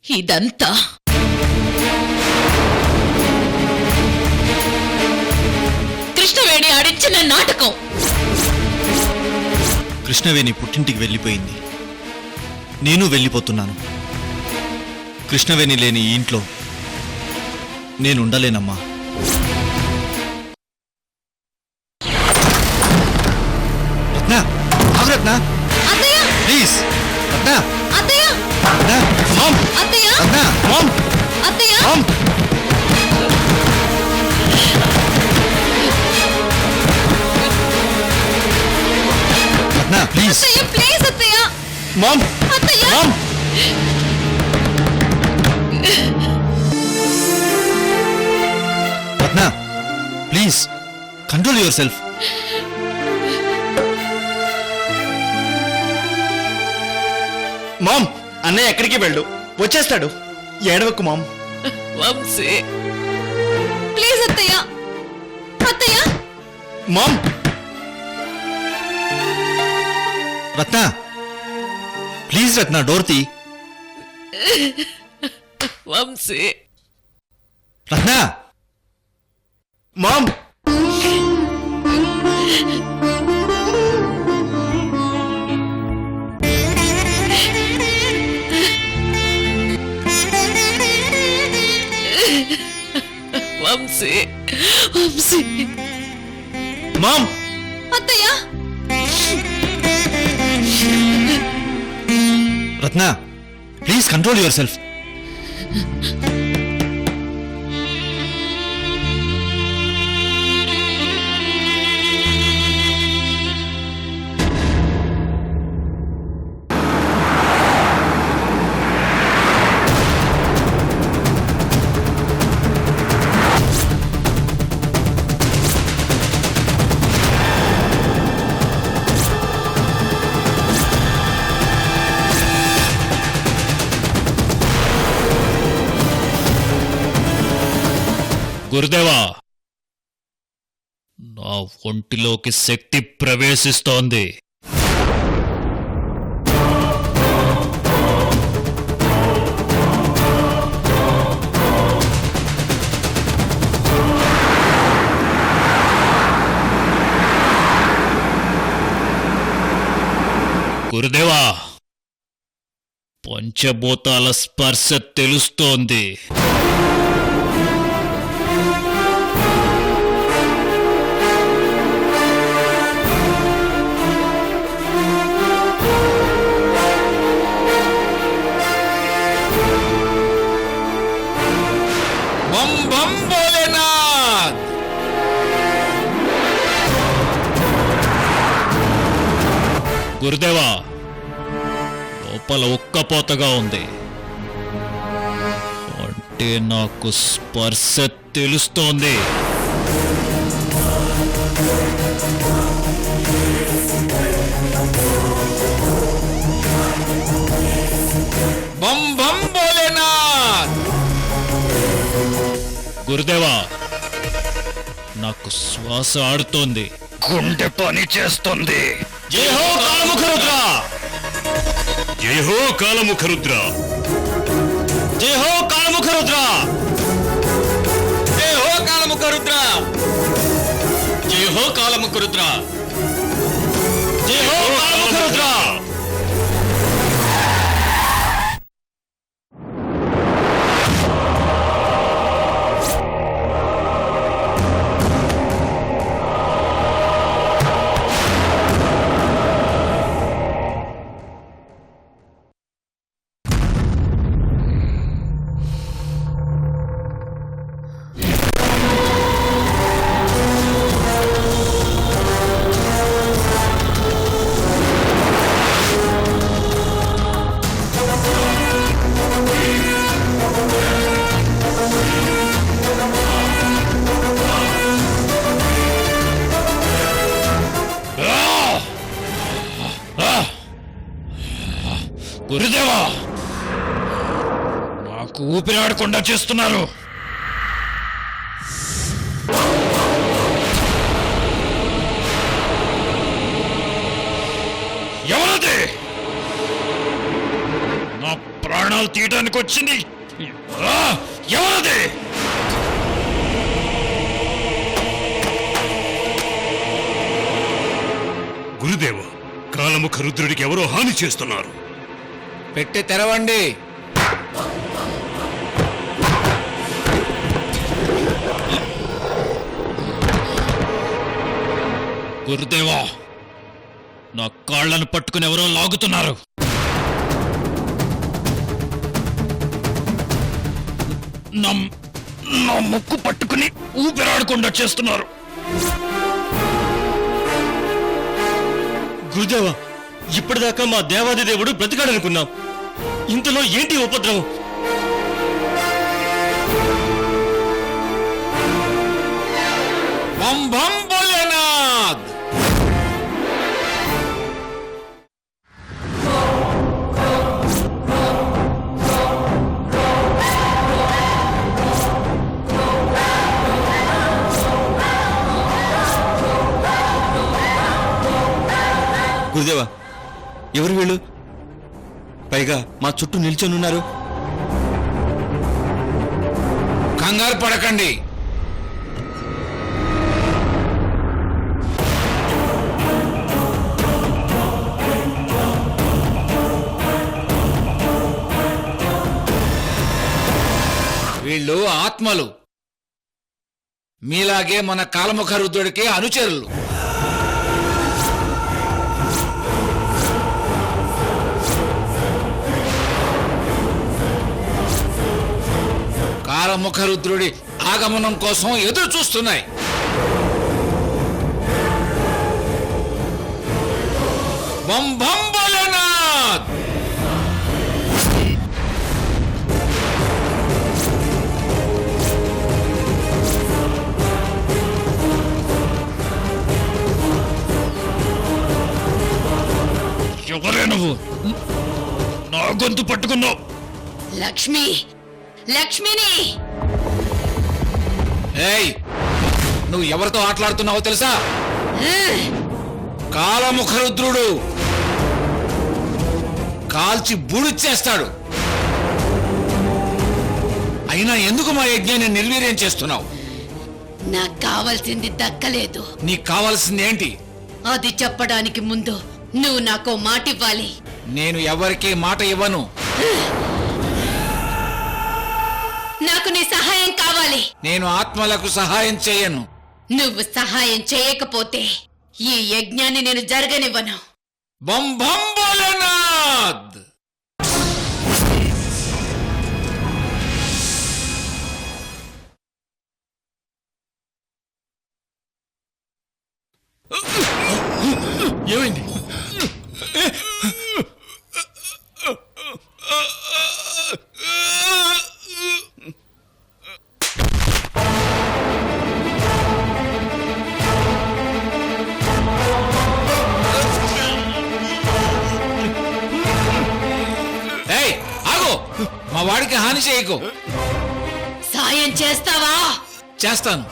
ఇదంతా కృష్ణవేణి ఆడించిన నాటకం. కృష్ణవేణి పుట్టింటికి వెళ్ళిపోయింది. నేను వెళ్ళిపోతున్నాను. కృష్ణవేణి లేని ఈ ఇంట్లో నేనుండలేనమ్మా. రత్న, ఆగు Ratna, please. Ratna, Ratna, mom, Ratna, mom, mom. Ratna, please. Mom, mom. Ratna, please control yourself. Mom, అన్నయ్య ఎక్కడికి వెళ్ళు, వచ్చేస్తాడు. ఏడవకు మామ్. వంశీ ప్లీజ్ అత్తయ్య. అత్తయ్య mom. Ratna, please Ratna, door తీ. వంశీ రత్న, మామ్. వంశీ వంశీ మామ్. అత్తయ్య. Ratna, please control yourself. గురుదేవా, నా ఒంటిలోకి శక్తి ప్రవేశిస్తోంది. గురుదేవా, పంచభూతాల స్పర్శ తెలుస్తోంది. బం బం భోలేనాథ్. గురుదేవా, లోపల ఉక్కపోతగా ఉంది. అంటే నాకు స్పర్శ తెలుస్తోంది. బం బం భోలేనాథ్. గురుదేవా, నాకు శ్వాస ఆడుతోంది. గుండె పని చేస్తోంది. జై హో కాలముఖ రుద్ర. జై హో కాలముఖ రుద్ర. జై హో కాలముఖ రుద్ర. జై హో కాలముఖ రుద్ర. జై హో కాలముఖ రుద్ర. జై హో కాలముఖ రుద్ర. గురుదేవా, నాకు ఊపిరాడకుండా చేస్తున్నారు. ఎవరది? నా ప్రాణ ప్రాణాలు తీయడానికి వచ్చింది ఆ, ఎవరది? గురుదేవ కాలముఖ రుద్రుడికి ఎవరో హాని చేస్తున్నారు. పెట్టి తెరవండి. గురుదేవా, నా కాళ్ళను పట్టుకుని ఎవరో లాగుతున్నారు. నా నా ముక్కు పట్టుకుని ఊపిరాడకుండా చేస్తున్నారు. గురుదేవా, ఇప్పటిదాకా మా దేవాది దేవుడు బ్రతికాడనుకున్నాం. ఇంతలో ఏంటి ఉపద్రవం? బం బం భోలేనాథ్. గురుదేవా, ఎవరు వీళ్ళు? పైగా మా చుట్టూ నిల్చొని ఉన్నారు. కంగారు పడకండి. వీళ్ళు ఆత్మలు, మీలాగే మన కాలముఖ రుద్రుడికి అనుచరులు. కాలముఖ రుద్రుడి ఆగమనం కోసం ఎదురు చూస్తున్నాయి. బం బం భోలేనాథ్. ఎవరే నువ్వు? నా గొంతు పట్టుకున్నావు. లక్ష్మి, లక్ష్మిని. ఏయ్, నువ్వు ఎవరితో ఆటలాడుతున్నావో తెలుసా? కాలముఖ రుద్రుడు కాల్చి బూడిచ్చేస్తాడు. అయినా ఎందుకు మా యజ్ఞాన్ని నిర్వీర్యం చేస్తున్నావు? నాకు కావాల్సింది దక్కలేదు. నీకు కావాల్సింది ఏంటి? అది చెప్పడానికి ముందు నువ్వు నాకు మాట ఇవ్వాలి. నేను ఎవరికీ మాట ఇవ్వను. నాకు నీ సహాయం కావాలి. నేను ఆత్మలకు సహాయం చేయను. నువ్వు సహాయం చేయకపోతే ఈ యజ్ఞాన్ని నేను జరగనివ్వను. బం బం భోలేనాథ్. ఏమైంది? ఏయ్, ఆగు. మా వాడికి హాని చేయకు. సాయం చేస్తావా? చేస్తాను.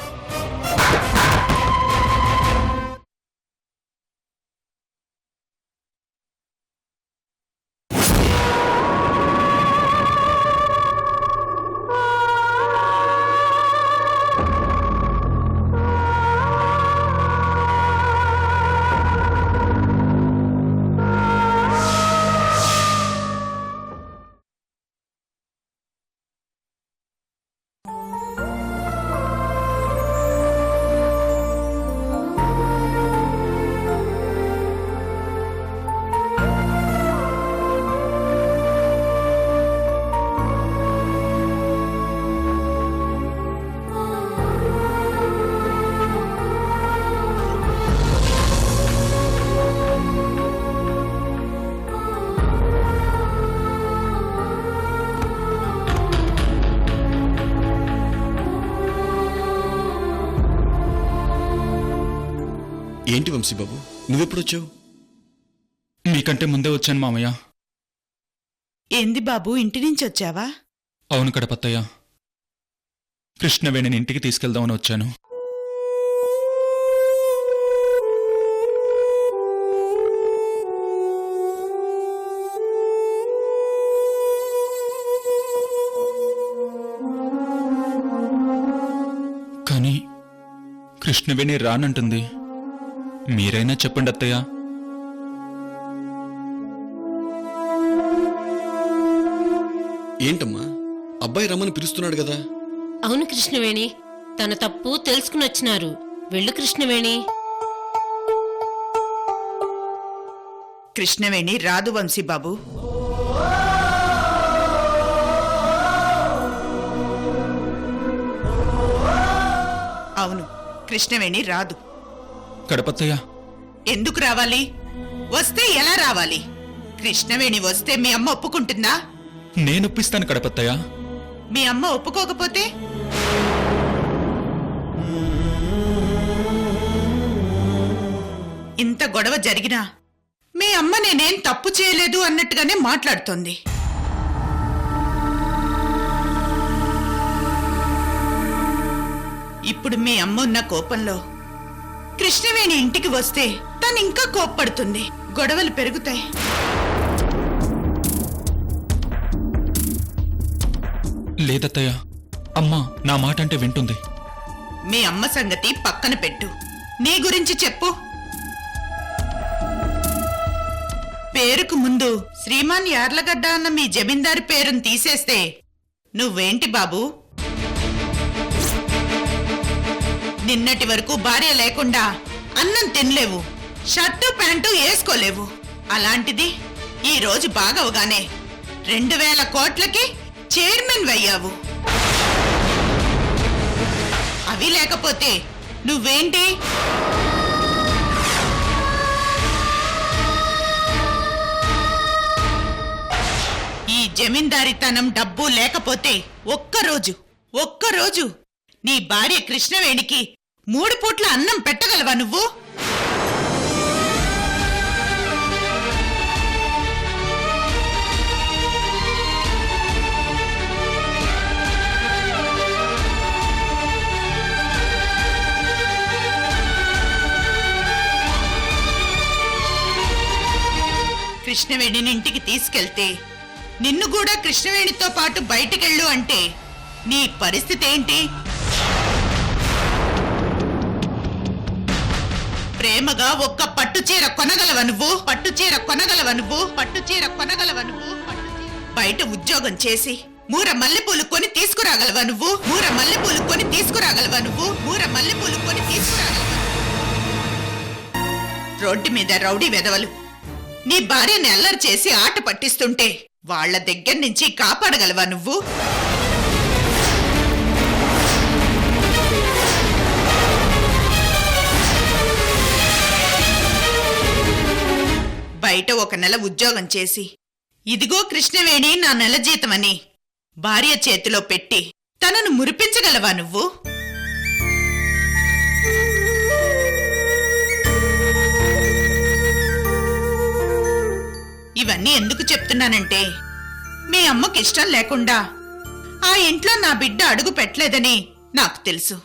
ఏంటి వంశీబాబు, నువ్వెప్పుడొచ్చావు? మీకంటే ముందే వచ్చాను మామయ్య. ఏంది బాబు, ఇంటి నుంచి వచ్చావా? అవును కడపత్తయ్య, కృష్ణవేణిని ఇంటికి తీసుకెళ్దామని వచ్చాను. కృష్ణవేణి రానంటుంది. మీరైనా చెప్పండి అత్తయ్య. ఏంటమ్మా, అబ్బాయి రమ్మని పిలుస్తున్నాడు కదా. అవును కృష్ణవేణి, తన తప్పు తెలుసుకుని వచ్చినారు. వెళ్ళు కృష్ణవేణి. కృష్ణవేణి రాదు వంశీబాబు. అవును, కృష్ణవేణి రాదు. కడపత్తయ్య, ఎందుకు రావాలి? వస్తే ఎలా రావాలి? కృష్ణవేణి వస్తే మీ అమ్మ ఒప్పుకుంటుందా? నేనొప్పిస్తాను కడపత్తయ్య. మీ అమ్మ ఒప్పుకోకపోతే? ఇంత గొడవ జరిగినా మీ అమ్మ నేనేం తప్పు చేయలేదు అన్నట్టుగానే మాట్లాడుతోంది. ఇప్పుడు మీ అమ్మ ఉన్న కోపంలో కృష్ణవేణి ఇంటికి వస్తే తను ఇంకా కోప్పడుతుంది. గొడవలు పెరుగుతాయి. లేదత్తయ్య, అమ్మా నా మాట అంటే వింటుంది. మీ అమ్మ సంగతి పక్కన పెట్టు, నీ గురించి చెప్పు. పేరుకు ముందు శ్రీమాన్ యార్లగడ్డ అన్న మీ జమీందారు పేరును తీసేస్తే నువ్వేంటి బాబు? నిన్నటి వరకు భార్య లేకుండా అన్నం తినలేవు, షర్టు ప్యాంటు వేసుకోలేవు. అలాంటిది ఈ రోజు బాగవగానే 2000 కోట్లకి చైర్మన్ అయ్యావు. అవి లేకపోతే నువ్వేంటి? ఈ జమీందారితనం డబ్బు లేకపోతే ఒక్కరోజు నీ భార్య కృష్ణవేణికి 3 పూట్ల అన్నం పెట్టగలవా నువ్వు? కృష్ణవేణిని ఇంటికి తీసుకెళ్తే నిన్ను కూడా కృష్ణవేణితో పాటు బయటికెళ్ళు అంటే నీ పరిస్థితి ఏంటి? ప్రేమగా ఒక్క పట్టుచీర కొనగలవ నువ్వు? బయట ఉద్యోగం చేసి మూర మల్లెపూలు కొని తీసుకురాగలవా నువ్వు? రోడ్డు మీద రౌడీ వెధవలు నీ భార్యని అల్లరి చేసి ఆట పట్టిస్తుంటే వాళ్ళ దగ్గర నుంచి కాపాడగలవా నువ్వు? బయట 1 నెల ఉద్యోగం చేసి ఇదిగో కృష్ణవేణి నా నెల జీతమని భార్య చేతిలో పెట్టి తనను మురిపించగలవా నువ్వు? ఇవన్నీ ఎందుకు చెప్తున్నానంటే మీ అమ్మకి ఇష్టం లేకుండా ఆ ఇంట్లో నా బిడ్డ అడుగు పెట్టలేదని నాకు తెలుసు.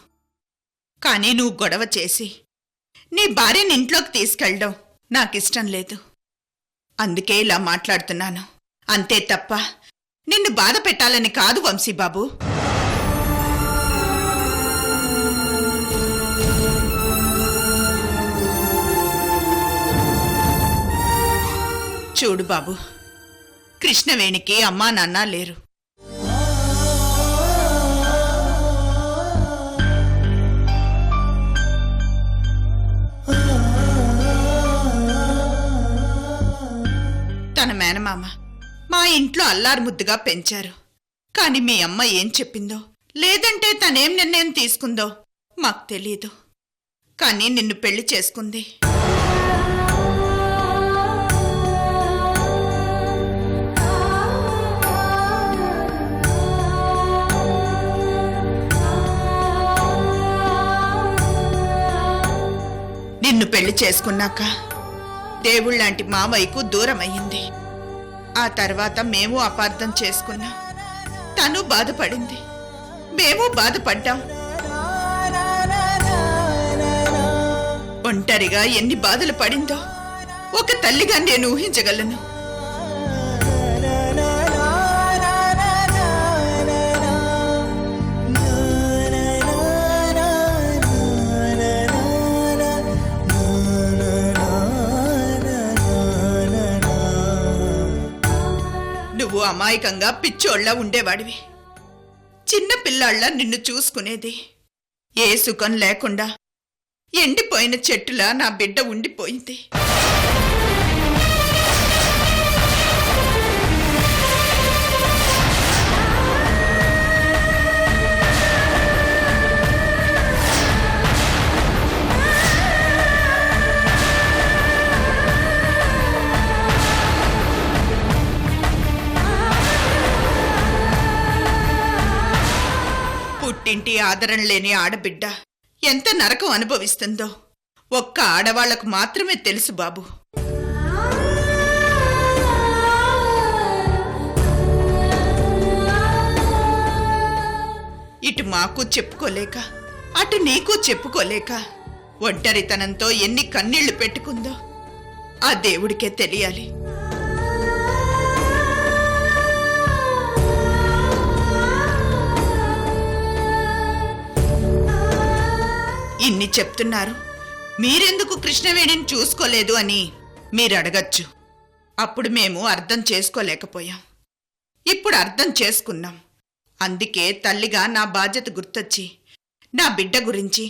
కానీ నువ్వు గొడవ చేసి నీ భార్యని ఇంట్లోకి తీసుకెళ్ళడం నాకిష్టం లేదు. అందుకే ఇలా మాట్లాడుతున్నాను, అంతే తప్ప నిన్ను బాధ పెట్టాలని కాదు వంశీబాబు. చూడు బాబు, కృష్ణవేణికి అమ్మా నాన్న లేరు. తన మేనమామ మా ఇంట్లో అల్లారు ముద్దుగా పెంచారు. కాని మీ అమ్మ ఏం చెప్పిందో లేదంటే తనేం నిర్ణయం తీసుకుందో మాకు తెలీదు. కానీ నిన్ను పెళ్లి చేసుకుంది. నిన్ను పెళ్లి చేసుకున్నాక దేవుళ్లాంటి మావయ్యకు దూరమయ్యింది. ఆ తర్వాత మేము అపార్థం చేసుకున్నాం. తను బాధపడింది, మేము బాధపడ్డాం. ఒంటరిగా ఎన్ని బాధలు పడిందో ఒక తల్లిగా నేను ఊహించగలను. అమాయకంగా పిచ్చోళ్ళ ఉండేవాడివి. చిన్న పిల్లాళ్ళ నిన్ను చూసుకునేది. ఏ సుఖం లేకుండా ఎండిపోయిన చెట్టులా నా బిడ్డ ఉండిపోయింది. పుట్టింటి ఆదరణ లేని ఆడబిడ్డ ఎంత నరకం అనుభవిస్తుందో ఒక్క ఆడవాళ్లకు మాత్రమే తెలుసు బాబు. ఇటు మాకు చెప్పుకోలేక అటు నీకు చెప్పుకోలేక ఒంటరితనంతో ఎన్ని కన్నీళ్లు పెట్టుకుందో ఆ దేవుడికే తెలియాలి. ఇన్ని చెప్తున్నారు, మీరెందుకు కృష్ణవేణిని చూసుకోలేదు అని మీరు అడగచ్చు. అప్పుడు మేము అర్థం చేసుకోలేకపోయాం. ఇప్పుడు అర్థం చేసుకున్నాం. అందుకే తల్లిగా నా బాధ్యత గుర్తొచ్చి నా బిడ్డ గురించి,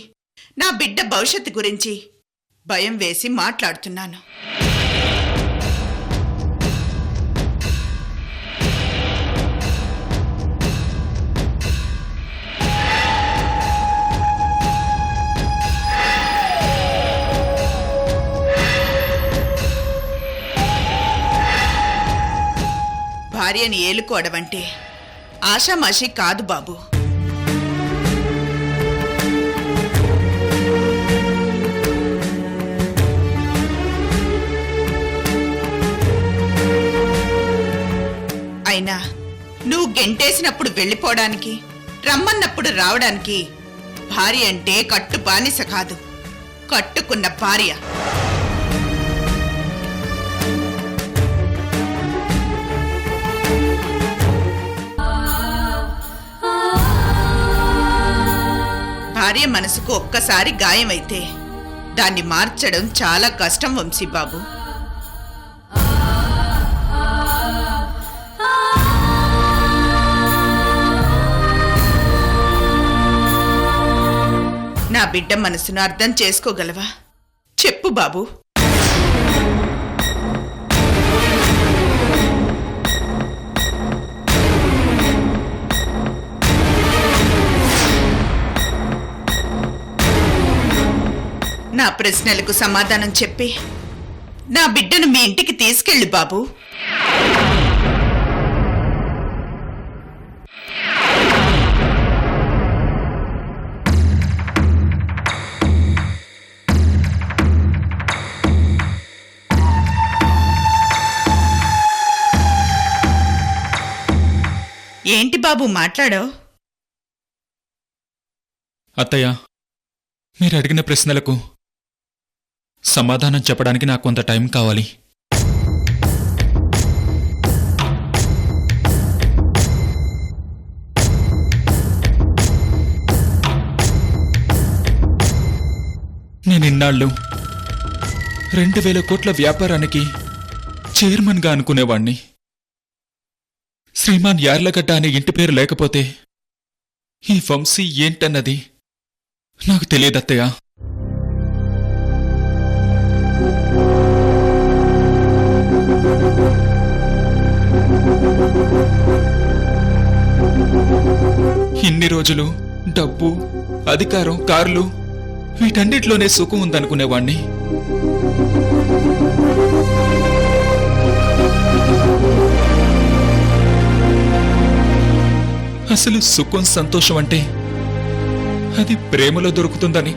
నా బిడ్డ భవిష్యత్తు గురించి భయం వేసి మాట్లాడుతున్నాను. భార్యని ఏలుకోవడమంటే ఆషామాషి కాదు బాబు. అయినా నువ్వు గెంటేసినప్పుడు వెళ్ళిపోవడానికి, రమ్మన్నప్పుడు రావడానికి భార్య అంటే కట్టు బానిస కాదు, కట్టుకున్న భార్య. భార్య మనసుకు ఒక్కసారి గాయమైతే దాన్ని మార్చడం చాలా కష్టం వంశీబాబు. నా బిడ్డ మనసును అర్థం చేసుకోగలవా? చెప్పు బాబు. నా ప్రశ్నలకు సమాధానం చెప్పి నా బిడ్డను మీ ఇంటికి తీసుకెళ్ళు బాబు. ఏంటి బాబు మాట్లాడో? అత్తయ్య, మీరు అడిగిన ప్రశ్నలకు సమాధానం చెప్పడానికి నాకు కొంత టైం కావాలి. నేను ఇన్నాళ్ళు 2000 కోట్ల వ్యాపారానికి చైర్మన్గా అనుకునేవాణ్ణి. శ్రీమాన్ యార్లగడ్డ అనే ఇంటి పేరు లేకపోతే ఈ వంశీ ఏంటన్నది నాకు తెలియదత్తయ్య. ఇన్ని రోజులు డబ్బు, అధికారం, కార్లు వీటన్నిటిలోనే సుఖం ఉందనుకునేవాణ్ణి. అసలు సుఖం, సంతోషం అంటే అది ప్రేమలో దొరుకుతుందని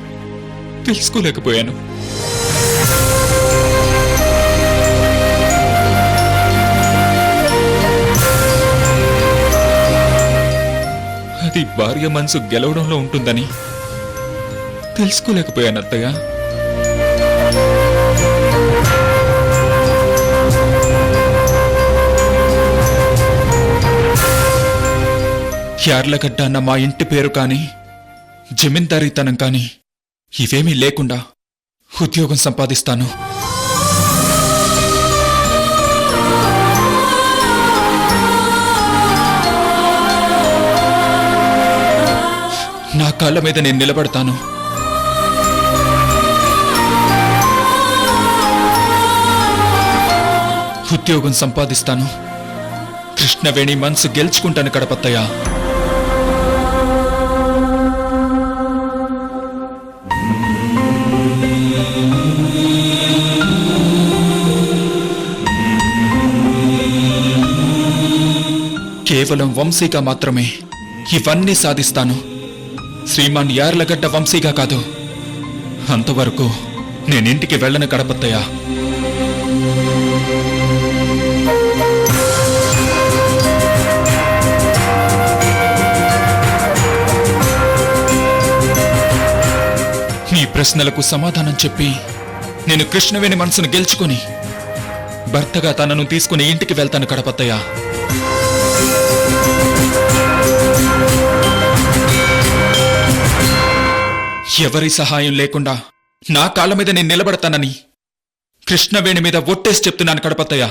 తెలుసుకోలేకపోయాను. అది భార్య మనసు గెలవడంలో ఉంటుందని తెలుసుకోలేకపోయాను అత్తయ్య. యార్లగడ్డ అన్న మా ఇంటి పేరు కాని, జమీందారీతనం కాని ఇవేమీ లేకుండా ఉద్యోగం సంపాదిస్తాను. కాళ్ళ మీద నేను నిలబడతాను. ఉద్యోగం సంపాదిస్తాను. కృష్ణవేణి మనసు గెలుచుకుంటాను గణపతయ్య. కేవలం వంశీగా మాత్రమే ఇవన్నీ సాధిస్తాను. శ్రీమాన్ యార్లగడ్డ వంశీగా కాదు. అంతవరకు నేనింటికి వెళ్ళను గణపతయ్య. నీ ప్రశ్నలకు సమాధానం చెప్పి నేను కృష్ణవేణి మనసును గెలుచుకుని భర్తగా తనను తీసుకుని ఇంటికి వెళ్తాను గణపతయ్య. ఎవరి సహాయం లేకుండా నా కాళ్ళ మీద నేను నిలబడతానని కృష్ణవేణి మీద ఒట్టేసి చెప్తున్నాను గణపతయ్య.